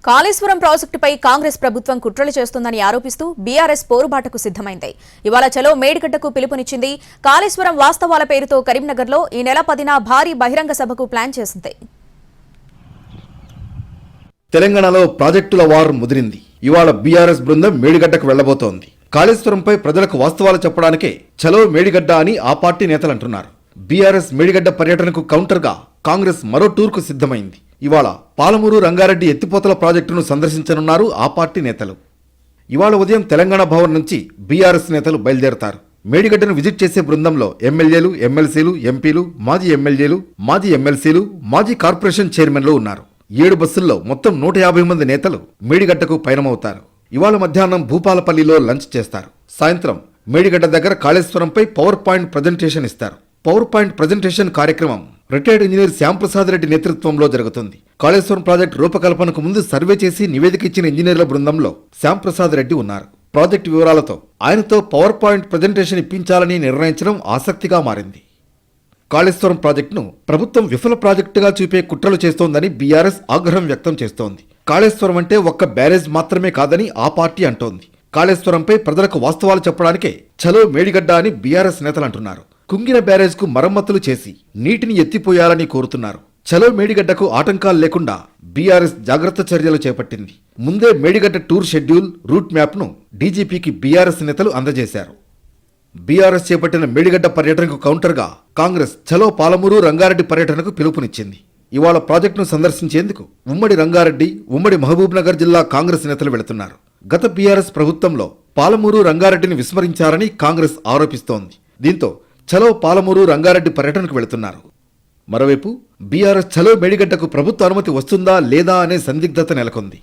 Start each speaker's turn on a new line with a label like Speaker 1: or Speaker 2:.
Speaker 1: కాళేశ్వరం ప్రాజెక్టుపై కాంగ్రెస్ ప్రభుత్వం కుట్రలు చేస్తోందని ఆరోపిస్తూ బీఆర్ఎస్ పోరుబాటకు సిద్ధమైంది. ఇవాళ చలో మేడిగడ్డకు పిలుపునిచ్చింది. కాళేశ్వరం వాస్తవాల పేరుతో కరీంనగర్లో ఈ నెల 10న భారీ బహిరంగ సభకు ప్లాన్ చేసింది.
Speaker 2: తెలంగాణలో ప్రాజెక్టుల వార్ ముదిరింది. ఇవాళ బీఆర్ఎస్ బృందం మేడిగడ్డకు వెళ్లబోతోంది. కాళేశ్వరంపై ప్రజలకు వాస్తవాలు చెప్పడానికే చలో మేడిగడ్డ అని ఆ పార్టీ నేతలు అంటున్నారు. బీఆర్ఎస్ మేడిగడ్డ పర్యటనకు కౌంటర్గా కాంగ్రెస్ మరో టూర్కు సిద్ధమైంది. ఇవాళ పాలమూరు రంగారెడ్డి ఎత్తిపోతల ప్రాజెక్టును సందర్శించనున్నారు ఆ పార్టీ నేతలు. ఇవాళ ఉదయం తెలంగాణ భవన్ నుంచి బీఆర్ఎస్ నేతలు బయలుదేరతారు. మేడిగడ్డను విజిట్ చేసే బృందంలో ఎమ్మెల్యేలు, ఎమ్మెల్సీలు, ఎంపీలు, మాజీ ఎమ్మెల్యేలు, మాజీ ఎమ్మెల్సీలు, మాజీ కార్పొరేషన్ చైర్మన్లు ఉన్నారు. 7 బస్సుల్లో మొత్తం 150 మంది నేతలు మేడిగడ్డకు పయనమవుతారు. ఇవాళ మధ్యాహ్నం భూపాలపల్లిలో లంచ్ చేస్తారు. సాయంత్రం మేడిగడ్డ దగ్గర కాళేశ్వరంపై పవర్ పాయింట్ ప్రజెంటేషన్ ఇస్తారు. పవర్ పాయింట్ ప్రజెంటేషన్ కార్యక్రమం రిటైర్డ్ ఇంజనీర్ శ్యాంప్రసాద్ రెడ్డి నేతృత్వంలో జరుగుతుంది. కాళేశ్వరం ప్రాజెక్టు రూపకల్పనకు ముందు సర్వే చేసి నివేదిక ఇచ్చిన ఇంజనీర్ల బృందంలో శ్యాంప్రసాద్ రెడ్డి ఉన్నారు. ప్రాజెక్టు వివరాలతో ఆయనతో పవర్ పాయింట్ ప్రజెంటేషన్ ఇప్పించాలని నిర్ణయించడం ఆసక్తిగా మారింది. కాళేశ్వరం ప్రాజెక్టును ప్రభుత్వం విఫల ప్రాజెక్టుగా చూపే కుట్రలు చేస్తోందని బీఆర్ఎస్ ఆగ్రహం వ్యక్తం చేస్తోంది. కాళేశ్వరం అంటే ఒక్క బ్యారేజ్ మాత్రమే కాదని ఆ పార్టీ అంటోంది. కాళేశ్వరంపై ప్రజలకు వాస్తవాలు చెప్పడానికే చలో మేడిగడ్డ అని బీఆర్ఎస్ నేతలు అంటున్నారు. కుంగిన బ్యారేజ్కు మరమ్మతులు చేసి నీటిని ఎత్తిపోయాలని కోరుతున్నారు. చలో మేడిగడ్డకు ఆటంకాలు లేకుండా బీఆర్ఎస్ జాగ్రత్త చర్యలు చేపట్టింది. ముందే మేడిగడ్డ టూర్ షెడ్యూల్, రూట్ మ్యాప్ను డీజీపీకి బీఆర్ఎస్ నేతలు అందజేశారు. బీఆర్ఎస్ చేపట్టిన మేడిగడ్డ పర్యటనకు కౌంటర్గా కాంగ్రెస్ చలో పాలమూరు రంగారెడ్డి పర్యటనకు పిలుపునిచ్చింది. ఇవాళ ప్రాజెక్టును సందర్శించేందుకు ఉమ్మడి రంగారెడ్డి, ఉమ్మడి మహబూబ్నగర్ జిల్లా కాంగ్రెస్ నేతలు వెళుతున్నారు. గత బీఆర్ఎస్ ప్రభుత్వంలో పాలమూరు రంగారెడ్డిని విస్మరించారని కాంగ్రెస్ ఆరోపిస్తోంది. దీంతో చలో పాలమూరు రంగారెడ్డి పర్యటనకు వెళుతున్నారు. మరోవైపు బీఆర్ఎస్ చలో మేడిగడ్డకు ప్రభుత్వ అనుమతి వస్తుందా లేదా అనే సందిగ్ధత నెలకొంది.